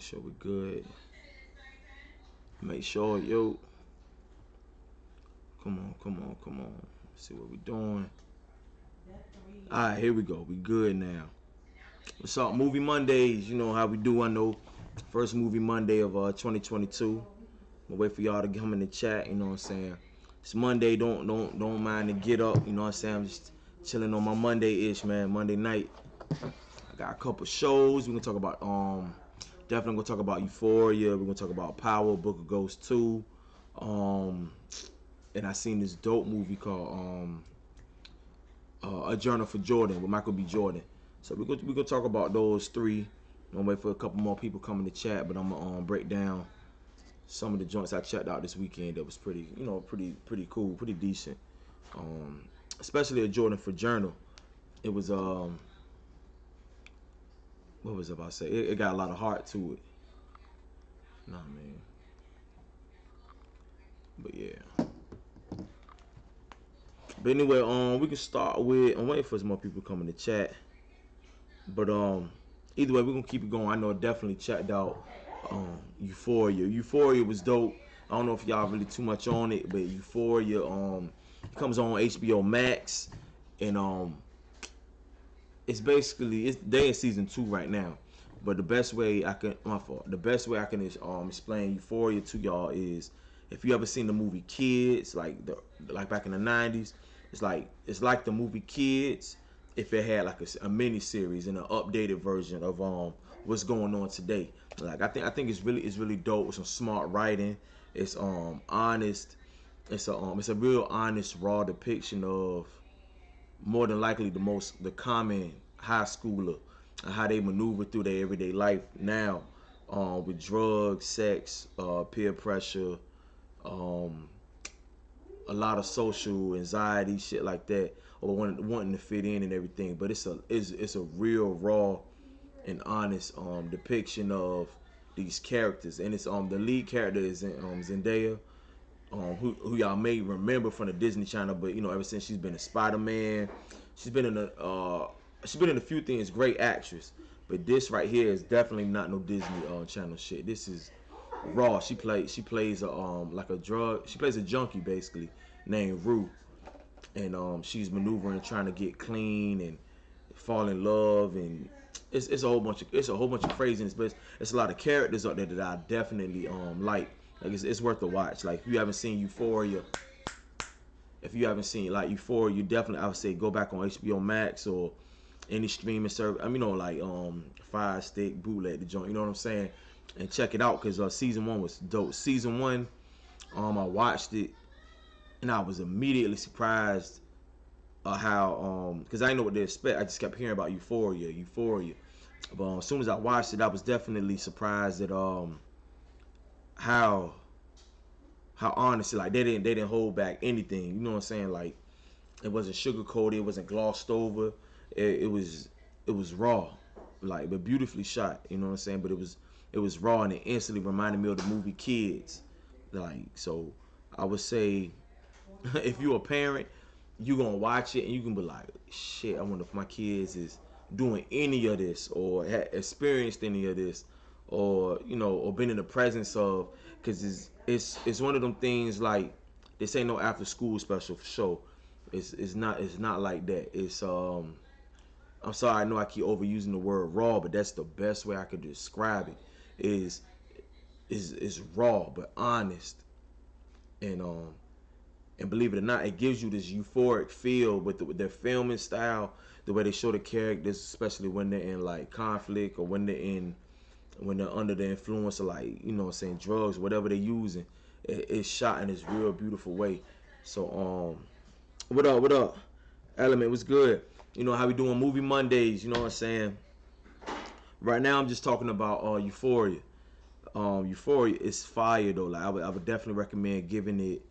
sure we're good. Make sure, yo. Come on, come on, come on. Let's see what we're doing. Alright, here we go. We good now. What's up? Movie Mondays. You know how we do. I know. First movie Monday of 2022. I'll wait for y'all to come in the chat. You know what I'm saying? It's Monday. Don't mind to get up. You know what I'm saying? I'm just chilling on my Monday-ish, man. Monday night. I got a couple shows. We're gonna talk about definitely gonna talk about Euphoria. We're gonna talk about Power, Book of Ghosts 2. And I seen this dope movie called A Journal for Jordan with Michael B. Jordan. So we're gonna talk about those three. I'm gonna wait for a couple more people coming to chat, but I'm gonna break down some of the joints I checked out this weekend that was pretty, pretty cool, pretty decent. Especially A Jordan for Journal. It was what was I about to say? It got a lot of heart to it. Nah, man. But yeah. But anyway, we can start with. I'm waiting for some more people coming to chat. But either way, we're gonna keep it going. I know I definitely checked out Euphoria. Euphoria was dope. I don't know if y'all really too much on it, but Euphoria it comes on HBO Max, and it's they in season 2 right now. But the best way I can explain Euphoria to y'all is if you ever seen the movie Kids, like back in the 90s, it's like the movie Kids if it had like a mini series and an updated version of what's going on today. Like I think it's really dope with some smart writing. It's honest. It's a real honest raw depiction of more than likely the common high schooler and how they maneuver through their everyday life now, with drugs, sex, peer pressure, a lot of social anxiety, shit like that, or wanting to fit in and everything. But it's a real raw and honest depiction of these characters, and it's the lead character is Zendaya, who y'all may remember from the Disney Channel, but ever since she's been in Spider-Man, she's been in a few things. Great actress, but this right here is definitely not no Disney Channel shit. This is raw. She plays she plays a junkie basically named Rue, and she's maneuvering trying to get clean and fall in love, and it's a whole bunch of craziness, but it's a lot of characters up there that I definitely like. Like it's worth a watch. Like if you haven't seen Euphoria, you definitely, I would say, go back on HBO Max or any streaming service. like Fire Stick, Bootleg, the joint. You know what I'm saying? And check it out because season 1 was dope. Season 1, I watched it and I was immediately surprised how because I didn't know what to expect. I just kept hearing about Euphoria. But as soon as I watched it, I was definitely surprised at how honestly, like they didn't hold back anything. You know what I'm saying? Like it wasn't sugarcoated, it wasn't glossed over. It was raw, like, but beautifully shot. You know what I'm saying? But it was raw, and it instantly reminded me of the movie Kids. Like, so I would say if you're a parent, you gonna watch it and you can be like, shit, I wonder if my kids is doing any of this or experienced any of this, or or been in the presence of, because it's one of them things. Like, this ain't no after school special for sure. It's not like that. It's I'm sorry, I know I keep overusing the word raw, but that's the best way I could describe it. Is raw but honest, and believe it or not, it gives you this euphoric feel with their filming style, the way they show the characters, especially when they're in like conflict or when they're under the influence of, like, drugs, whatever they're using. It's shot in this real beautiful way. So what up, Element? What's good? You know how we doing movie Mondays? You know what I'm saying? Right now, I'm just talking about Euphoria. Euphoria is fire though. Like I would definitely recommend giving it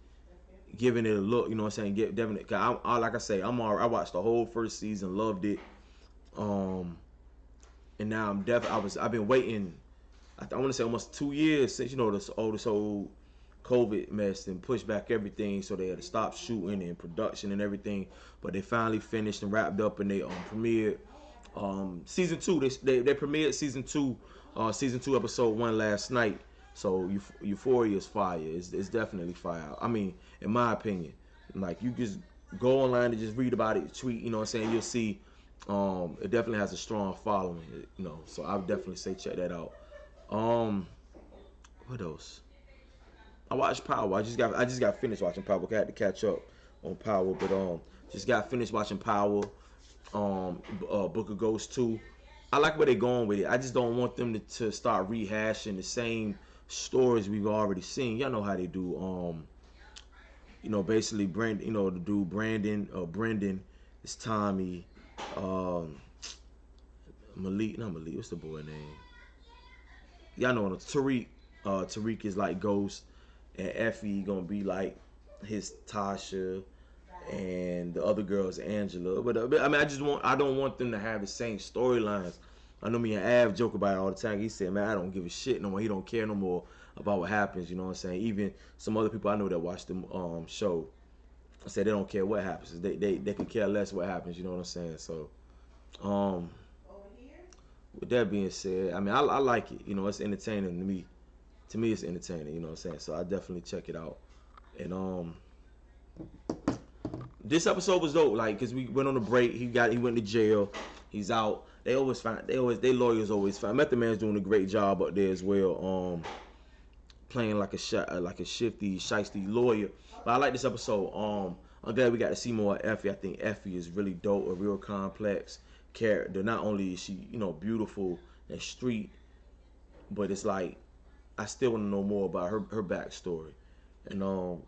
a look. You know what I'm saying? Definitely. Like I say, I watched the whole first season, loved it. And now I've been waiting. I want to say almost 2 years since this whole COVID mess and pushed back everything, so they had to stop shooting and production and everything. But they finally finished and wrapped up, and they premiered season 2. They premiered season 2 season 2, episode 1 last night. So Euphoria is fire. It's definitely fire. I mean, in my opinion, like you just go online and just read about it, tweet. You know what I'm saying? You'll see. It definitely has a strong following. You know, so I would definitely say check that out. What else? I watched Power. I just got finished watching Power. I had to catch up on Power, but just got finished watching Power. Book of Ghosts 2. I like where they're going with it. I just don't want them to start rehashing the same stories we've already seen. Y'all know how they do. Basically Brandon, the dude Brendan is Tommy. Um, Malik, not Malik. What's the boy name? Y'all know Tariq. Tariq is like Ghost, and Effie gonna be like his Tasha, and the other girl is Angela. But I mean, I don't want them to have the same storylines. I know me and Av joke about it all the time. He said, "Man, I don't give a shit no more. He don't care no more about what happens." You know what I'm saying? Even some other people I know that watch the show, I said they don't care what happens. They could care less what happens. You know what I'm saying? So, um, with that being said, I mean, I like it. You know, it's entertaining to me. To me, it's entertaining. You know what I'm saying? So I definitely check it out. And this episode was dope. Like, cause we went on a break. He went to jail. He's out. They lawyers always find. Method Man's doing a great job up there as well. Playing like a shifty, shiesty lawyer. But I like this episode. I'm glad we got to see more of Effie. I think Effie is really dope, a real complex character. Not only is she, beautiful and street, but it's like I still want to know more about her backstory. And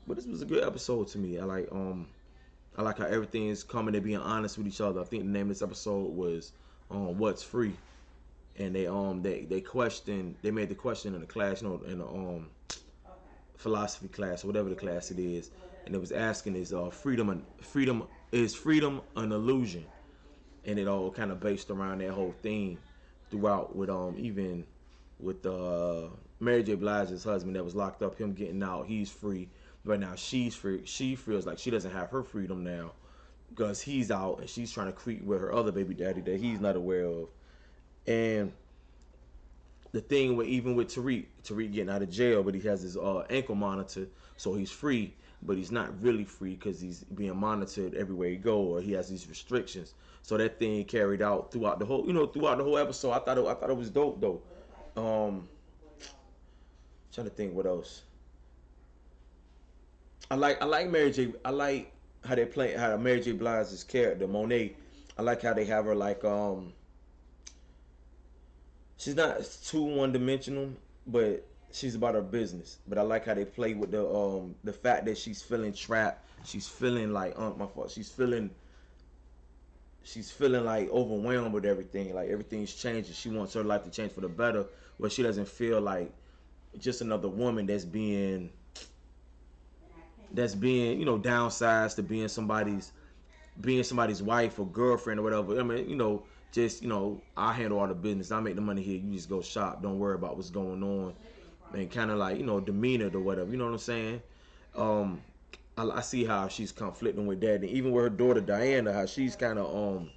but this was a good episode to me. I like how everything is coming. They're being honest with each other. I think the name of this episode was "What's Free," and they made the question in the class, in the philosophy class or whatever the class it is, and it was asking is freedom an illusion, and it all kind of based around that whole theme throughout with even with Mary J. Blige's husband that was locked up, him getting out, he's free. But now she's free. She feels like she doesn't have her freedom now because he's out and she's trying to creep with her other baby daddy that he's not aware of. And the thing even with Tariq getting out of jail, but he has his ankle monitor, so he's free, but he's not really free because he's being monitored everywhere he go, or he has these restrictions. So that thing carried out throughout the whole episode. I thought it was dope though. Trying to think what else. I like Mary J. I like how Mary J. Blige's character Monet. I like how they have her like she's not too one dimensional, but she's about her business. But I like how they play with the fact that she's feeling trapped. She's feeling like my fault. She's feeling like overwhelmed with everything. Like everything's changing. She wants her life to change for the better, but she doesn't feel like just another woman that's being downsized to being somebody's wife or girlfriend or whatever. I mean, I handle all the business. I make the money here. You just go shop. Don't worry about what's going on. And kind of like, demeanored or whatever. You know what I'm saying? I see how she's conflicting with that. And even with her daughter, Diana, how she's kind of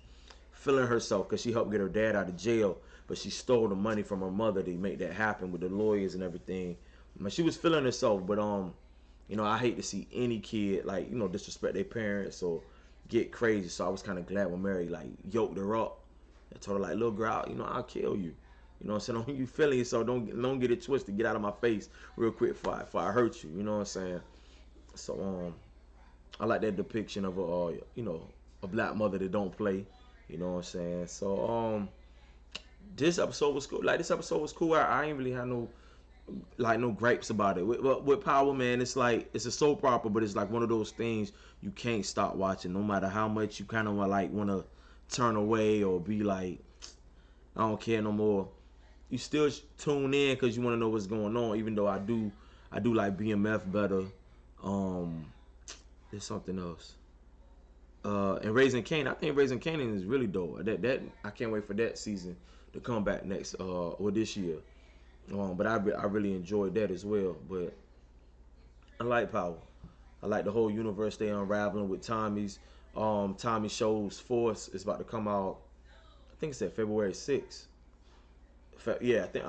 feeling herself because she helped get her dad out of jail. But she stole the money from her mother to make that happen with the lawyers and everything. She was feeling herself, but I hate to see any kid disrespect their parents or get crazy. So I was kind of glad when Mary yoked her up and told her little girl, I'll kill you. You know what I'm saying? You feeling it, so don't get it twisted. Get out of my face real quick before I hurt you. You know what I'm saying? So I like that depiction of a black mother that don't play. You know what I'm saying? So this episode was cool. This episode was cool. I ain't really had no gripes about it. With Power, man, it's a soap opera, but it's like one of those things you can't stop watching, no matter how much you kind of want to turn away or be like, I don't care no more. You still tune in because you want to know what's going on. Even though I do like BMF better. There's something else. And Raising Kanan, I think Raising Kanan is really dope. That I can't wait for that season to come back next or this year. But I really enjoyed that as well. But I like Power. I like the whole universe they unraveling with Tommy's. Tommy Show's Force is about to come out. I think it's at February 6th. Yeah, I think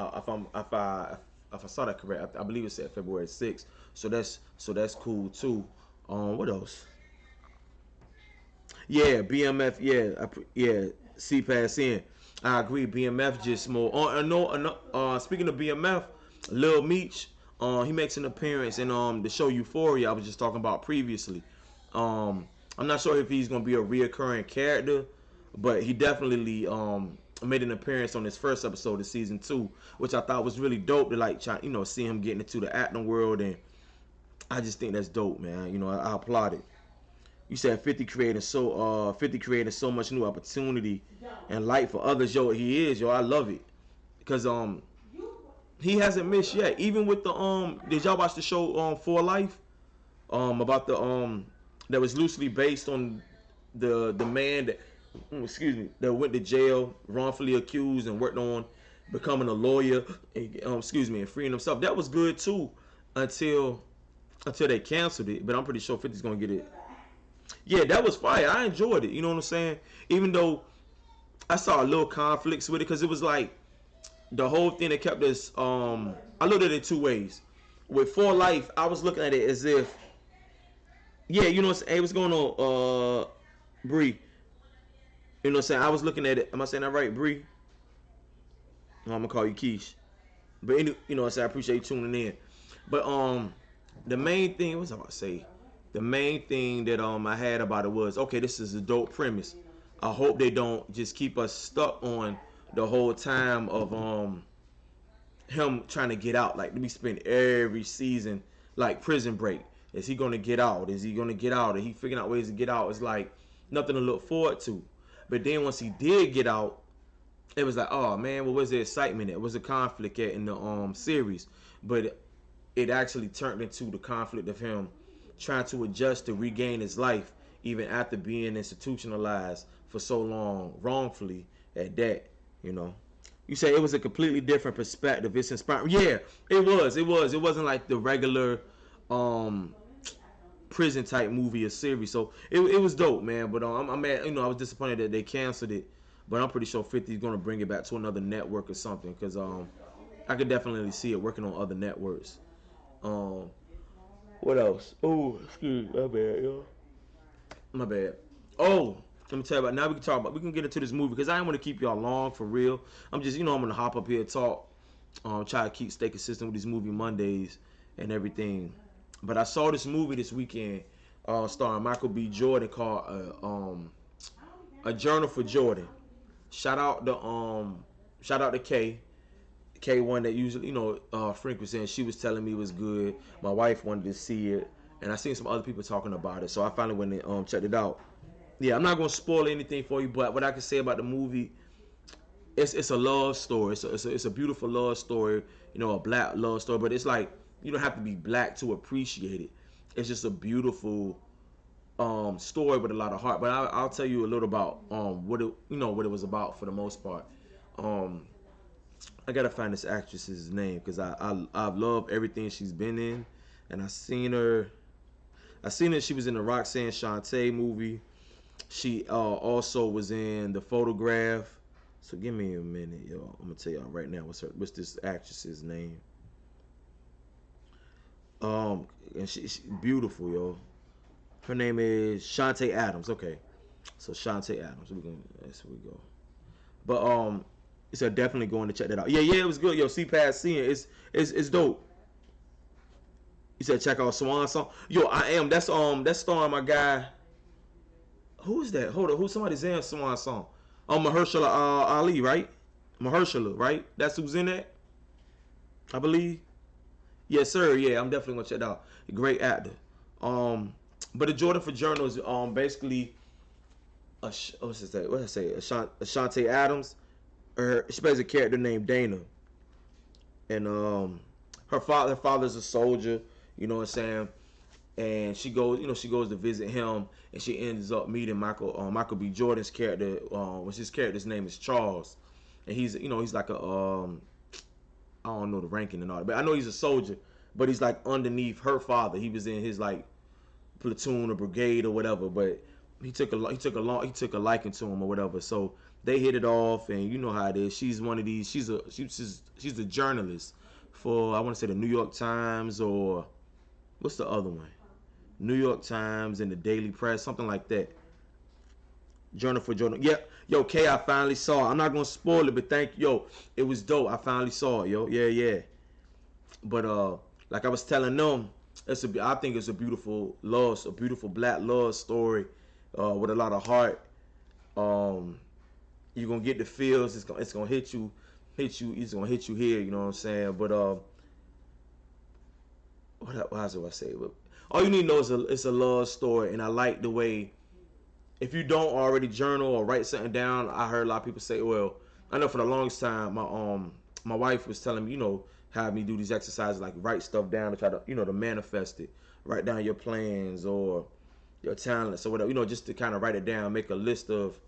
if I saw that correct, I believe it said February 6th. So that's cool too. What else? Yeah, BMF. Yeah, yeah. C pass in. I agree. BMF just more. Speaking of BMF, Lil Meech. He makes an appearance in the show Euphoria I was just talking about previously. Um, I'm not sure if he's gonna be a reoccurring character, but he definitely made an appearance on his first episode of season 2, which I thought was really dope to like try, see him getting into the acting world, and I just think that's dope, man. I applaud it. You said 50 creating so much new opportunity and light for others. Yo, he is, yo. I love it. Cause he hasn't missed yet. Even with the did y'all watch the show For Life? About the that was loosely based on the man that that went to jail, wrongfully accused, and worked on becoming a lawyer, and freeing himself. That was good too, until they canceled it. But I'm pretty sure 50's gonna get it. Yeah, that was fire. I enjoyed it. You know what I'm saying? Even though I saw a little conflicts with it, because it was like the whole thing that kept us. I looked at it two ways. With For Life, I was looking at it as if, yeah, you know what I'm saying? Hey, what's going on, Bree? You know what I'm saying? I was looking at it. Am I saying that right, Bree? I'm gonna call you Keish. But you know what I'm saying? I appreciate you tuning in. But the main thing, what was I about to say? The main thing that I had about it was, okay, this is a dope premise. I hope they don't just keep us stuck on the whole time of him trying to get out. Like we spend every season like Prison Break. Is he gonna get out? Is he gonna get out? Are he figuring out ways to get out? It's like nothing to look forward to. But then once he did get out, it was like, oh man, what was the excitement? It was a conflict in the series, but it actually turned into the conflict of him trying to adjust to regain his life, even after being institutionalized for so long, wrongfully at that. You know, you say it was a completely different perspective. It's inspiring. Yeah, it was. It was. It wasn't like the regular prison type movie or series. So it was dope, man. But I'm mad. I was disappointed that they canceled it. But I'm pretty sure 50 is gonna bring it back to another network or something. Cause I could definitely see it working on other networks. Um, what else? Oh, excuse me, my bad, yo. My bad. Oh, let me tell you about. Now we can talk about. We can get into this movie because I don't want to keep y'all long for real. I'm just, I'm gonna hop up here and talk. Try to stay consistent with these movie Mondays and everything. But I saw this movie this weekend, starring Michael B. Jordan, called A Journal for Jordan. Shout out to K1 that usually, Frank was saying she was telling me it was good. My wife wanted to see it, and I seen some other people talking about it, so I finally went and checked it out. Yeah, I'm not gonna spoil anything for you, but what I can say about the movie, it's a love story. It's a beautiful love story, a black love story. But it's like you don't have to be black to appreciate it. It's just a beautiful story with a lot of heart. But I'll tell you a little about what it was about for the most part. Um, I gotta find this actress's name because I've loved everything she's been in, and I seen her. She was in the Roxanne Shante movie. She also was in The Photograph. So give me a minute, yo. I'm gonna tell y'all right now what's this actress's name. And she's beautiful, yo. Her name is Shantae Adams. Okay, so Shantae Adams. That's where we go. But so definitely going to check that out. Yeah, it was good, yo. See past seeing it's dope. You said check out Swan Song. Yo, I am. That's starring my guy. Who is that? Hold on. Who's somebody's in Swan Song? Mahershala Ali, right? Mahershala, right? That's who's in that, I believe. Yes, sir. Yeah, I'm definitely gonna check it out. A great actor. But the Jordan for Journal is basically what's it say? What did I say? Ashante Adams. She plays a character named Dana, and her father's a soldier. You know what I'm saying? And she goes to visit him, and she ends up meeting Michael B. Jordan's character, which his character's name is Charles, and he's like I don't know the ranking and all that, but I know he's a soldier, but he's like underneath her father. He was in his like platoon or brigade or whatever, but he took a liking to him or whatever. So they hit it off, and you know how it is. She's one of these. She's a journalist for, I want to say, the New York Times, or what's the other one? New York Times and the Daily Press, something like that. Journal for Journal. Yeah, yo, K, I finally saw it. I'm not gonna spoil it, but thank you. Yo, it was dope. I finally saw it, yo. Yeah, yeah. But like I was telling them, I think it's a beautiful love, a beautiful black love story, with a lot of heart. Um, you're gonna get the feels. It's gonna hit you. It's gonna hit you here. You know what I'm saying? But what else do I say? But all you need to know is it's a love story, and I like the way. If you don't already journal or write something down, I heard a lot of people say, well, I know for the longest time, my wife was telling me, have me do these exercises, like write stuff down to try to, to manifest it. Write down your plans or your talents or whatever, just to kind of write it down, make a list of,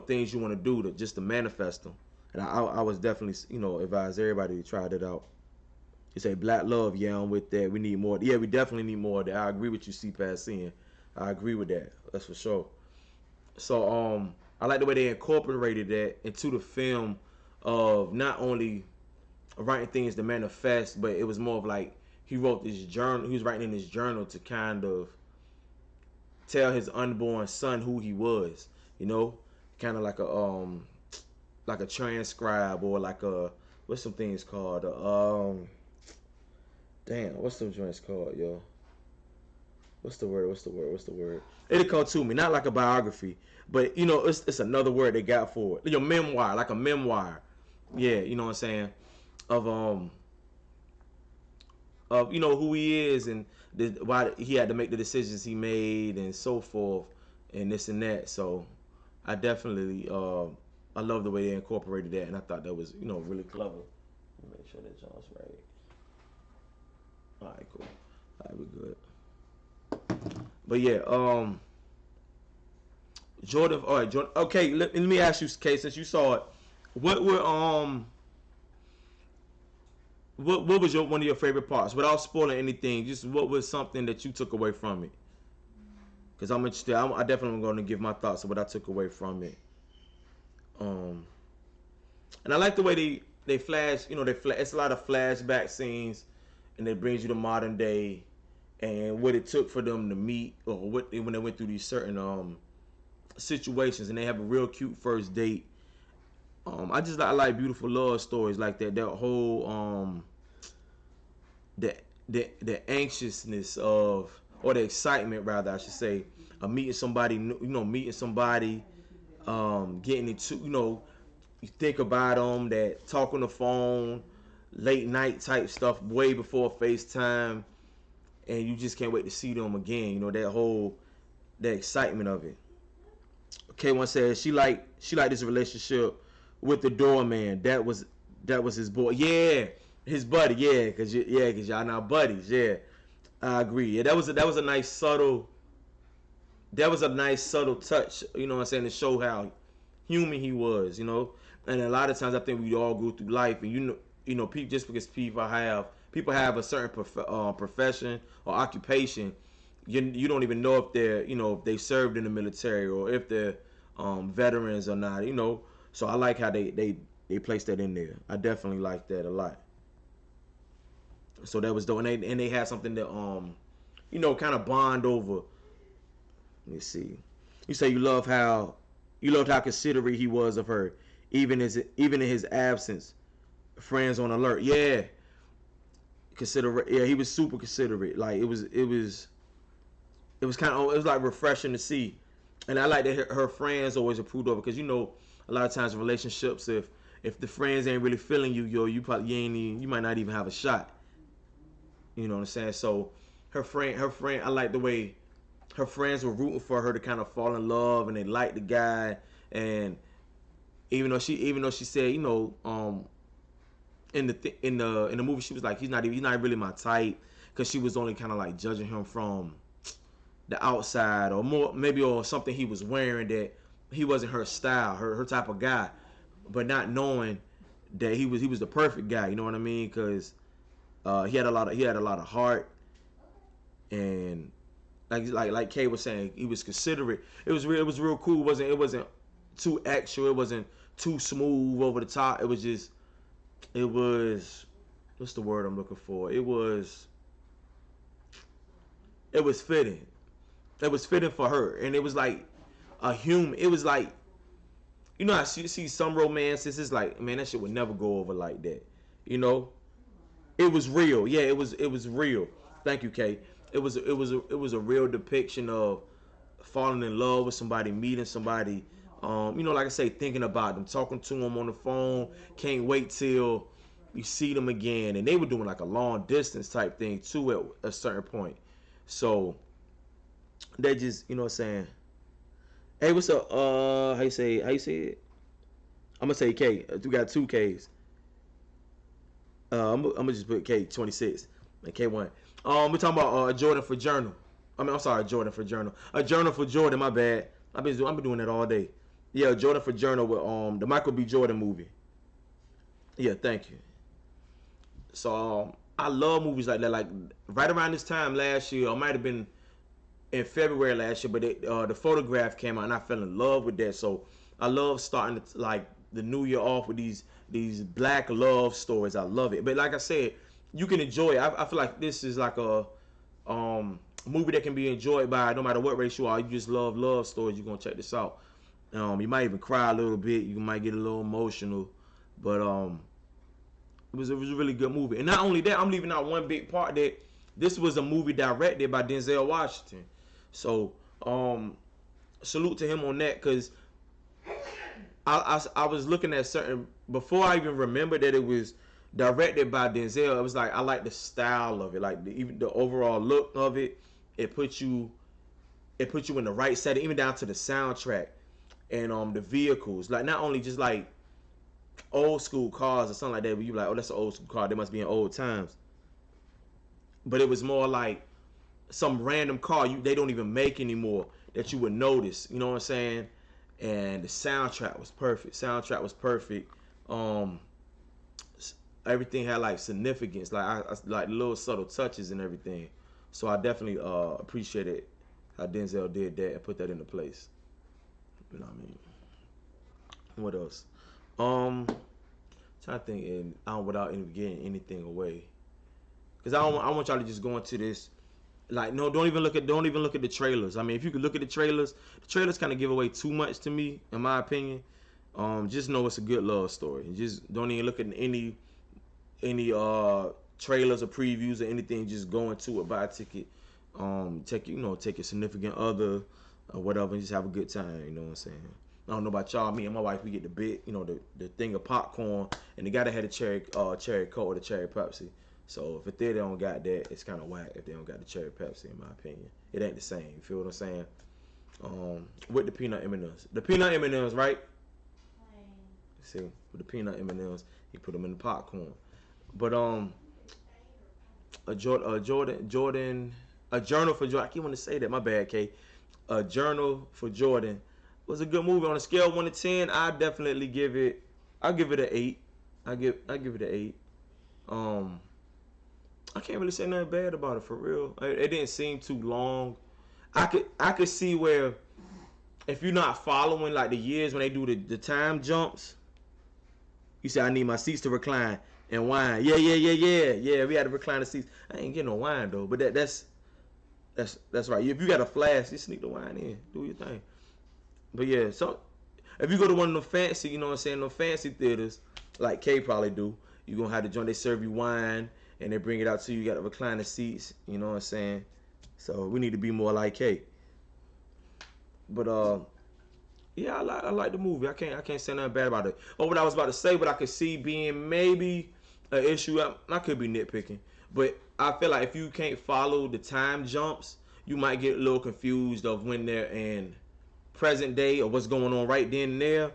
things you want to do just to manifest them. And I was definitely, advise everybody to try that out. You say black love, yeah, I'm with that. We need more. Yeah, we definitely need more of that. I agree with you, C-Pass. I agree with that. That's for sure. So I like the way they incorporated that into the film, of not only writing things to manifest, but it was more of like he wrote this journal. He was writing in his journal to kind of tell his unborn son who he was. Kind of like a transcribe, or like a, what's some things called? Damn, what's some joints called, yo? What's the word? It'll come to me. Not like a biography, but it's another word they got for it. Your memoir, like a memoir. Yeah, you know what I'm saying? Of who he is, and why he had to make the decisions he made, and so forth, and this and that. So I definitely I love the way they incorporated that, and I thought that was really clever. Let me make sure that y'all's right. All right, cool. All right, we good. But yeah, Jordan. All right, Jordan. Okay, let me ask you, Kay, since you saw it, what was one of your favorite parts? Without spoiling anything, just what was something that you took away from it? Because I'm interested. I definitely am going to give my thoughts of what I took away from it. And I like the way they flash. It's a lot of flashback scenes, and it brings you to modern day, and what it took for them to meet, or when they went through these certain situations, and they have a real cute first date. I like beautiful love stories like that. That whole the anxiousness of, or the excitement rather, I should say, of meeting somebody new, getting into, you think about them, that talk on the phone, late night type stuff, way before FaceTime, and you just can't wait to see them again. That excitement of it. K1 says she liked this relationship with the doorman. That was his boy. Yeah, his buddy. Yeah, cause y'all now buddies. Yeah, I agree. Yeah, that was a nice subtle. That was a nice subtle touch. You know what I'm saying, to show how human he was. And a lot of times I think we all go through life, and people, just because people have a certain profession or occupation, you don't even know if they're if they served in the military, or if they're veterans or not. So I like how they placed that in there. I definitely like that a lot. So that was dope, and they had something that kind of bond over. Let me see. You say you loved how considerate he was of her, even in his absence. Friends on alert. Yeah, considerate. Yeah, he was super considerate. Like it was kind of, it was like refreshing to see. And I like that her friends always approved of it, because a lot of times in relationships, if the friends ain't really feeling you, you might not even have a shot. You know what I'm saying? So her friend, I like the way her friends were rooting for her to kind of fall in love, and they liked the guy. And even though she said, in the movie, she was like, he's not really my type, because she was only kind of like judging him from the outside, or more maybe, or something he was wearing, that he wasn't her style, her type of guy, but not knowing that he was the perfect guy. You know what I mean? Because he had a lot of heart, and like Kay was saying, he was considerate. It was real cool. It wasn't too extra. It wasn't too smooth over the top. It was just, it was, what's the word I'm looking for? It was fitting. It was fitting for her, and it was like a human. It was like, you know, I see some romances. It's like, man, that shit would never go over like that. You know, it was real. Yeah, it was real. Thank you, Kay. It was a real depiction of falling in love with somebody, meeting somebody. You know, like I say, thinking about them, talking to them on the phone. Can't wait till you see them again. And they were doing like a long distance type thing too at a certain point. So they just, you know what I'm saying? Hey, what's up? How you say it? I'm gonna say K. We got two Ks. I'm gonna just put K26 and K1. We're talking about Jordan for Journal. I'm sorry, Jordan for Journal. A Journal for Jordan. My bad. I've been doing that all day. Yeah, Jordan for Journal with the Michael B. Jordan movie. Yeah, thank you. So I love movies like that. Like right around this time last year, I might have been in February last year, but the Photograph came out and I fell in love with that. So I love starting to, like the new year off with these black love stories. I love it. But like I said, you can enjoy it. I feel like this is like a movie that can be enjoyed by no matter what race you are. You just love stories. You're gonna check this out. You might even cry a little bit. You might get a little emotional, but it was a really good movie. And not only that, I'm leaving out one big part that this was a movie directed by Denzel Washington. So salute to him on that, because I was looking at certain, before I even remembered that it was directed by Denzel. It was like I like the style of it, like even the overall look of it. It puts you in the right setting, even down to the soundtrack and the vehicles. Like not only just like old school cars or something like that, but you like, oh, that's an old school car. They must be in old times. But it was more like some random car they don't even make anymore that you would notice. You know what I'm saying? And the soundtrack was perfect. Everything had like significance, like I like little subtle touches and everything. So I definitely appreciated how Denzel did that and put that into place. You know what I mean? What else? Trying to think, and without even getting anything away, because I want y'all to just go into this. Like, no, don't even look at the trailers. I mean, if you could look at the trailers kind of give away too much to me, in my opinion. Just know it's a good love story. Just don't even look at any trailers or previews or anything. Just go into it, buy a ticket, take your significant other or whatever, and just have a good time. You know what I'm saying? I don't know about y'all. Me and my wife, we get the big, the thing of popcorn, and the guy that had a cherry Coke or the cherry Pepsi. So if they don't got that, it's kind of whack if they don't got the cherry Pepsi, in my opinion. It ain't the same. You feel what I'm saying? With the peanut M&Ms, right? See, with the peanut M&Ms, he put them in the popcorn. But a Journal for Jordan. I keep wanting to say that. My bad, K. A Journal for Jordan was a good movie. On a scale of 1 to 10, I definitely give it. I give it an 8. I give it an 8. I can't really say nothing bad about it, for real. It didn't seem too long. I could see where if you're not following like the years when they do the time jumps, you say I need my seats to recline and wine. Yeah. We had to recline the seats. I ain't getting no wine though, but that's right. If you got a flask, you sneak the wine in. Do your thing. But yeah, so if you go to one of the fancy, you know what I'm saying, no fancy theaters, like K probably do, you're gonna have to join. They serve you wine and they bring it out to you. You got to recline the seats. You know what I'm saying? So we need to be more like K. But yeah, I like the movie. I can't say nothing bad about it. Or what I was about to say, but I could see being maybe an issue. I could be nitpicking, but I feel like if you can't follow the time jumps, you might get a little confused of when they're in present day or what's going on right then and there,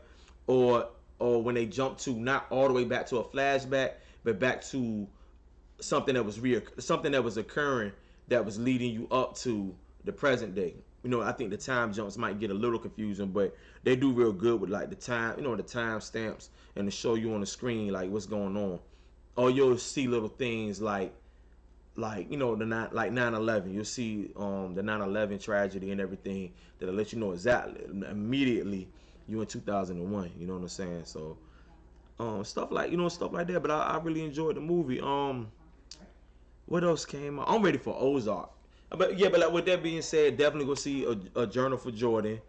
or when they jump to not all the way back to a flashback, but back to something that was occurring that was leading you up to the present day. I think the time jumps might get a little confusing, but they do real good with like the time, the time stamps and to show you on the screen like what's going on. Or you'll see little things like the 9/11. You'll see the 9/11 tragedy and everything that'll let you know exactly immediately You in 2001. You know what I'm saying? So stuff like stuff like that. But I really enjoyed the movie. What else came out? I'm ready for Ozark. But yeah, but like with that being said, definitely go see a Journal for Jordan.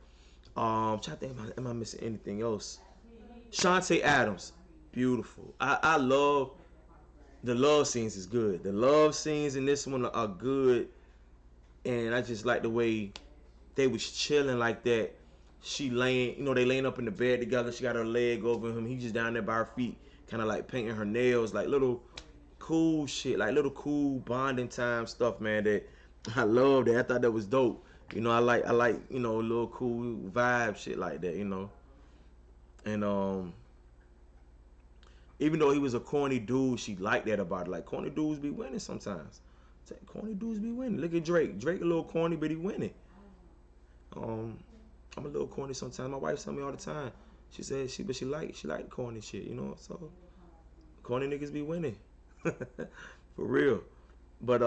Trying to think, am I missing anything else? Shantae Adams, beautiful. I love the love scenes. Is good. The love scenes in this one are good, and I just like the way they was chilling like that. She laying, they laying up in the bed together. She got her leg over him. He just down there by her feet, kind of like painting her nails, like little cool shit, like little cool bonding time stuff, man. That I love that. I thought that was dope. I like, little cool vibe shit like that, And even though he was a corny dude, she liked that about it. Like corny dudes be winning sometimes. Corny dudes be winning. Look at Drake. Drake a little corny, but he winning. I'm a little corny sometimes. My wife tell me all the time. She said she like corny shit, So corny niggas be winning. For real. But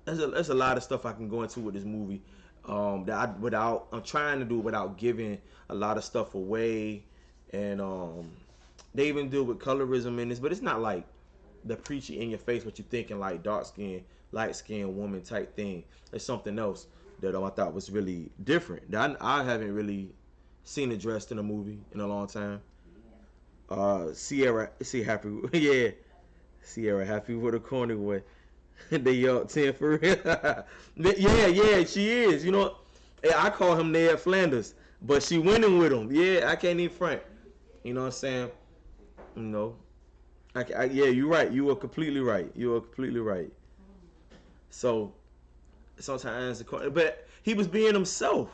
there's a lot of stuff I can go into with this movie. I'm trying to do without giving a lot of stuff away. And they even deal with colorism in this, but it's not like the preachy in your face what you thinking like dark skin, light skin woman type thing. It's something else that I thought was really different. That I haven't really seen addressed in a movie in a long time. Sierra, happy, yeah, Sierra happy with a corny way. They up 10 for real. Yeah, she is. I call him Ned Flanders, but she winning with him. Yeah, I can't even front. You know what I'm saying? Yeah, you're right. You are completely right. So sometimes, but he was being himself.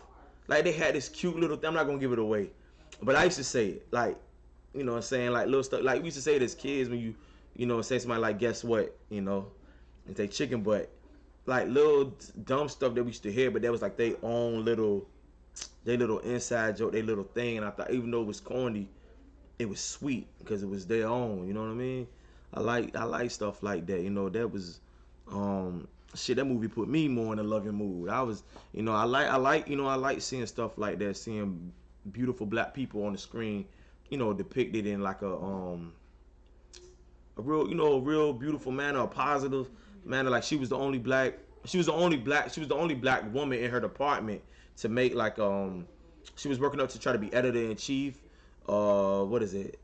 Like they had this cute little thing. I'm not gonna give it away, but I used to say it. Like, what I'm saying, like little stuff. Like we used to say it as kids when say somebody like, guess what, and say chicken butt. Like little dumb stuff that we used to hear, but that was like they little inside joke, their little thing. And I thought, even though it was corny, it was sweet because it was their own. You know what I mean? I like stuff like that. That was shit. That movie put me more in a loving mood. I was, I like seeing stuff like that, seeing beautiful black people on the screen, depicted in like a real beautiful manner, a positive manner. Like she was the only black woman in her department to make like she was working up to try to be editor in chief. What is it?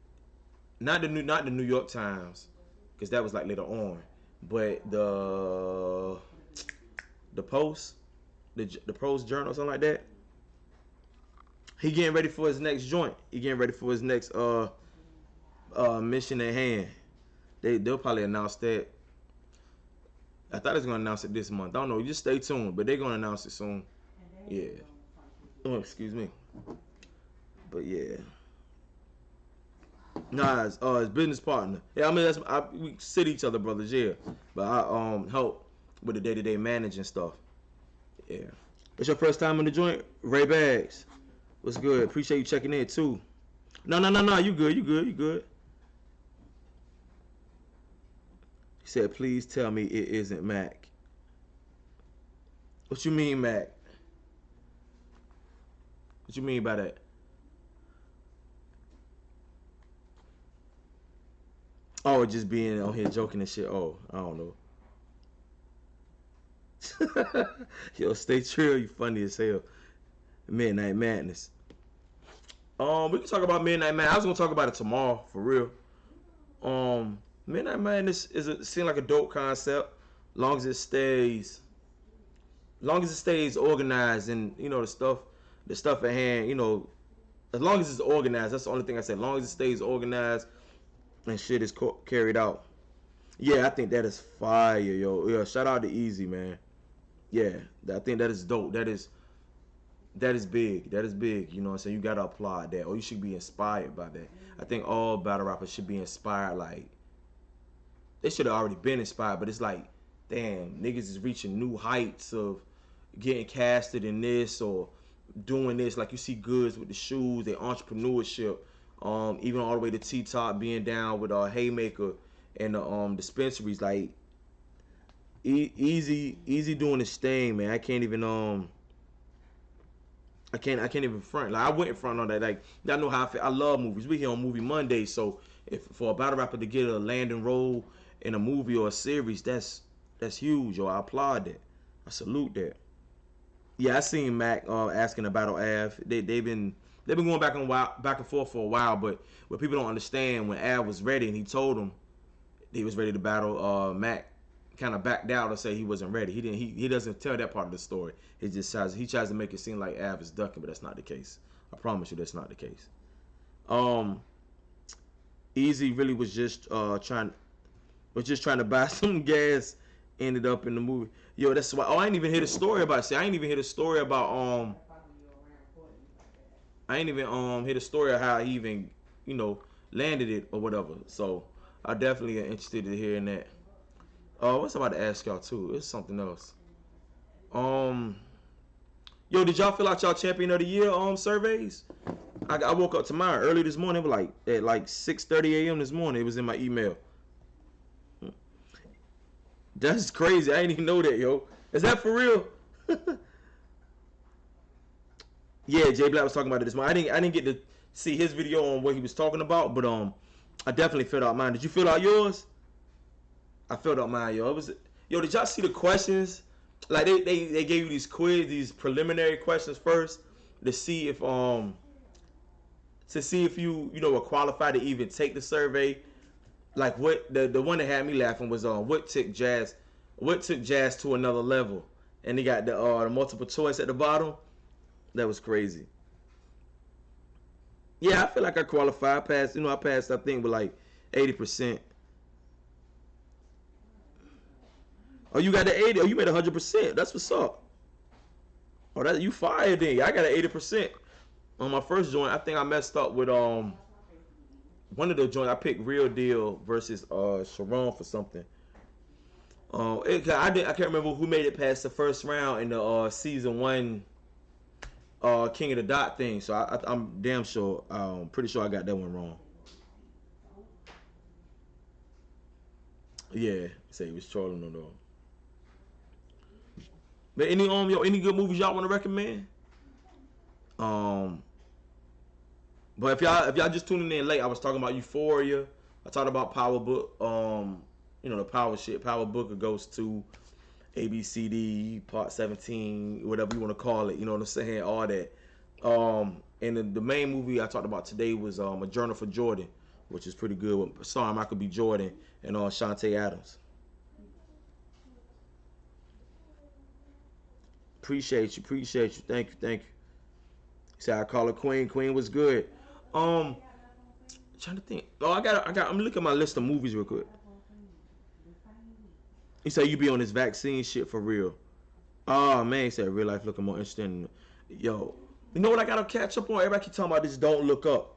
Not the New York Times, because that was like later on, but the Post, the Post Journal, something like that. He getting ready for his next joint. He getting ready for his next mission at hand. They'll probably announce that. I thought they was gonna announce it this month. I don't know. Just stay tuned, but they're gonna announce it soon. Yeah. Oh, excuse me. But yeah. Nah, it's business partner. Yeah, I mean we sit each other brothers, yeah. But I help with the day-to-day managing stuff. Yeah. It's your first time in the joint? Ray Bags. What's good? Appreciate you checking in too. No. You good. He said, please tell me it isn't Mac. What you mean, Mac? What you mean by that? Oh, just being on here joking and shit. Oh, I don't know. Yo, stay trill. You funny as hell. Midnight Madness. We can talk about Midnight Madness. I was gonna talk about it tomorrow, for real. Midnight Madness seems like a dope concept, long as it stays organized, and the stuff at hand, as long as it's organized. That's the only thing I said. As long as it stays organized and shit is carried out. Yeah, I think that is fire, yo. Yeah, shout out to Easy, man. Yeah, I think that is dope. That is big. That is big. You know what I'm saying? You gotta applaud that, or you should be inspired by that. I think all battle rappers should be inspired. Like, they should have already been inspired, but it's like, damn, niggas is reaching new heights of getting casted in this or doing this. Like you see Goods with the shoes, their entrepreneurship, even all the way to T-Top being down with Haymaker and the dispensaries. Like easy doing his thing, man. I can't even I can't even front. Like I went in front on that. Like y'all know how I feel. I love movies. We here on Movie Monday, so if for a battle rapper to get a landing role in a movie or a series, that's huge. Yo, I applaud that. I salute that. Yeah, I seen Mac asking about Av. They've been going back and forth for a while, but what people don't understand, when Av was ready and he told him he was ready to battle, Mac kind of backed out and say he wasn't ready. He doesn't tell that part of the story. He tries to make it seem like Av is ducking, but that's not the case. I promise you that's not the case. Easy really was just trying to buy some gas. Ended up in the movie. Yo, that's why. Oh, I ain't even hear the story about. See, I ain't even hear the story about. I ain't even hear the story of how he even landed it or whatever. So I definitely am interested in hearing that. What's I about to ask y'all too? It's something else. Yo, did y'all fill out y'all champion of the year surveys? I woke up tomorrow early this morning. It was at 6:30 a.m. this morning. It was in my email. That's crazy. I didn't even know that, yo. Is that for real? Yeah, Jay Black was talking about it this morning. I didn't get to see his video on what he was talking about, but I definitely filled out mine. Did you fill out yours? I filled out mine, yo. Did y'all see the questions? Like they gave you these preliminary questions first to see if you were qualified to even take the survey. Like what the one that had me laughing was what took jazz to another level, and they got the multiple choice at the bottom. That was crazy. Yeah, I feel like I qualified. I passed I think with 80%. Oh, you got the 80. Oh, you made 100%. That's what's up. Oh, that you fired then. I got an 80% on my first joint. I think I messed up with one of the joints. I picked Real Deal versus Sharon for something. I can't remember who made it past the first round in the season 1 King of the Dot thing. So I'm damn sure, pretty sure I got that one wrong. Yeah, say he was trolling on though. But any good movies y'all want to recommend? But if y'all just tuning in late, I was talking about Euphoria. I talked about Power Book. The Power shit. Power Book goes to ABCD Part 17, whatever you want to call it. You know what I'm saying? All that. And the main movie I talked about today was A Journal for Jordan, which is pretty good. Starring Michael B. Jordan and Shantae Adams. Appreciate you. Thank you. See, I call her Queen. Queen was good. Trying to think. Oh, I'm looking at my list of movies real quick. He said you be on this vaccine shit for real. Oh man, he said real life looking more interesting. Yo, you know what I gotta catch up on? Everybody keep talking about this Don't Look Up.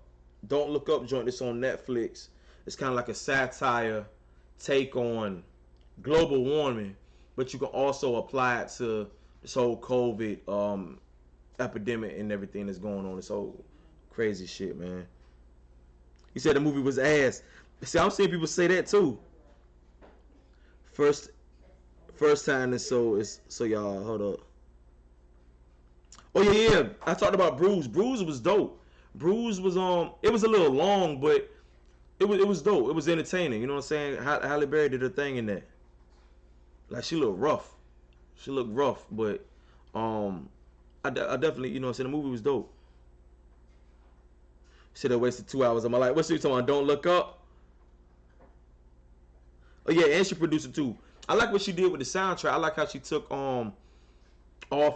Don't Look Up joint that's on Netflix. It's kind of like a satire take on global warming, but you can also apply it to this whole COVID epidemic and everything that's going on. This whole crazy shit, man. He said the movie was ass. See, I'm seeing people say that too. First time, and so y'all hold up. Oh yeah. I talked about Bruise. Bruise was dope. Bruise was it was a little long, but it was dope. It was entertaining. You know what I'm saying? Halle Berry did her thing in that. Like she looked rough. But I definitely, you know what I'm saying, the movie was dope. Should have wasted 2 hours of my life. What's she talking about? Don't Look Up? Oh yeah, and she produced it too. I like what she did with the soundtrack. I like how she took all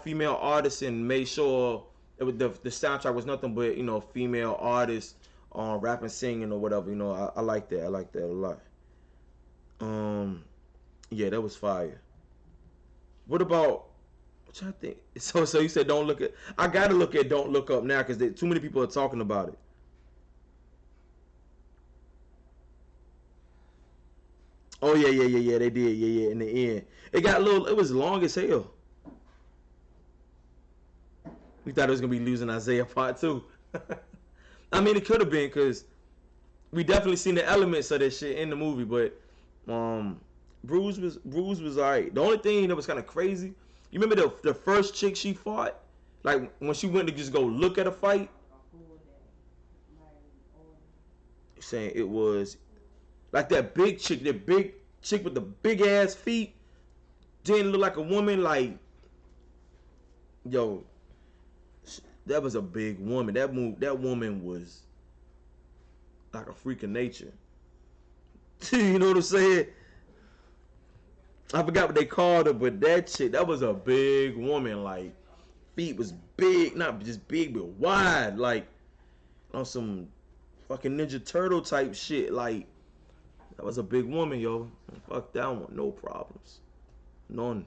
female artists and made sure the soundtrack was nothing but female artists rapping, singing or whatever. I like that. I like that a lot. Yeah, that was fire. What about? What y'all think? So you said don't look at. I gotta look at Don't Look Up now because too many people are talking about it. Oh yeah, they did, yeah. In the end, it got a little. It was long as hell. We thought it was gonna be losing Isaiah Part 2. I mean, it could have been because we definitely seen the elements of that shit in the movie, but Bruise was alright. The only thing that was kind of crazy, you remember the first chick she fought Like when she went to just go look at a fight, saying it was like that big chick, that big chick with the big ass feet, didn't look like a woman. Like, yo, that was a big woman. That woman was like a freak of nature. You know what I'm saying? I forgot what they called her, but that chick, that was a big woman. Like, feet was big, not just big, but wide. Like, on some fucking Ninja Turtle type shit. Like, that was a big woman, yo. Fuck that one, no problems, none.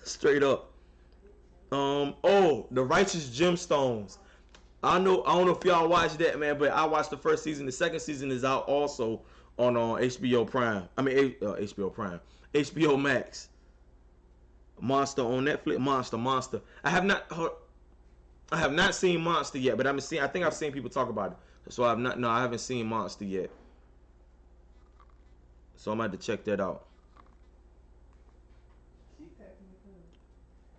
Straight up. Oh, the Righteous Gemstones. I don't know if y'all watched that, man, but I watched the first season. The second season is out also on HBO Prime. I mean, HBO Prime, HBO Max. Monster on Netflix. Monster. I have not seen Monster yet, but I think I've seen people talk about it. So I haven't seen Monster yet. So I'm gonna have to check that out.